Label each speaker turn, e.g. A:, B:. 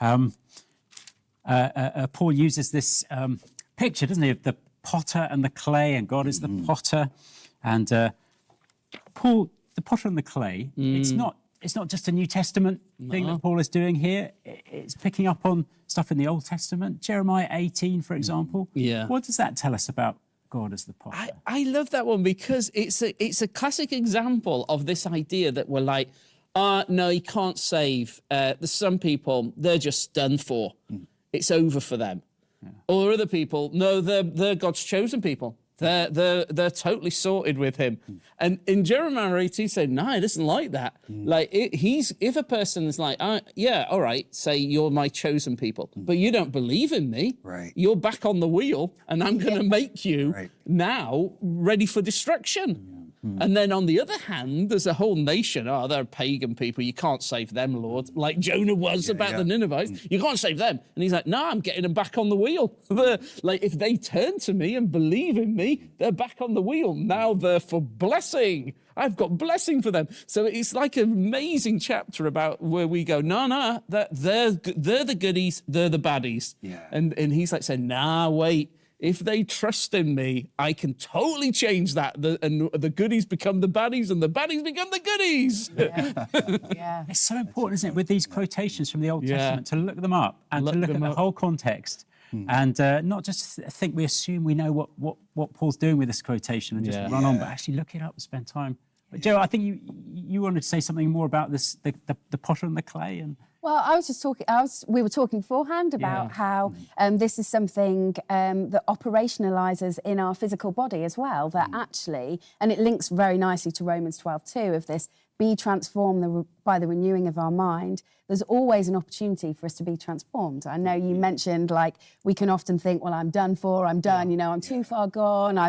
A: Paul uses this picture, doesn't he, of the potter and the clay, and God is the potter. And Paul, the potter and the clay, it's not just a New Testament thing that Paul is doing here. It's picking up on stuff in the Old Testament. Jeremiah 18, for example.
B: Yeah.
A: What does that tell us about God as the potter?
B: I love that one because it's a classic example of this idea that we're like, no, you can't save. There's some people, they're just done for. It's over for them. Yeah. Or other people, no, they're God's chosen people. They're totally sorted with him. And in Jeremiah 18, he said, no, it isn't like that. Like, if a person is like, yeah, all right, say you're my chosen people, but you don't believe in me,
C: right.
B: You're back on the wheel, and I'm going to make you now ready for destruction. And then on the other hand, there's a whole nation. Oh, they're pagan people. You can't save them, Lord. Like Jonah was about the Ninevites. You can't save them. And he's like, no, I'm getting them back on the wheel. Like, if they turn to me and believe in me, they're back on the wheel. Now they're for blessing. I've got blessing for them. So it's like an amazing chapter about where we go, no, they're the goodies, they're the baddies.
C: Yeah.
B: And he's like saying, nah, wait. If they trust in me, I can totally change that. And the goodies become the baddies, and the baddies become the goodies.
A: Yeah. It's so important, isn't it, with these quotations from the Old Testament, to look them up and to look at the whole context, and not just think we assume we know what Paul's doing with this quotation and just run on, but actually look it up and spend time. But Joe, I think you wanted to say something more about this, the potter and the clay, and.
D: Well, I was just talking. We were talking beforehand about how this is something that operationalizes in our physical body as well. That actually, and it links very nicely to Romans 12:2 of this: be transformed by the renewing of our mind. There's always an opportunity for us to be transformed. I know you mentioned, like, we can often think, well, I'm done for, I'm done, I'm too far gone, I've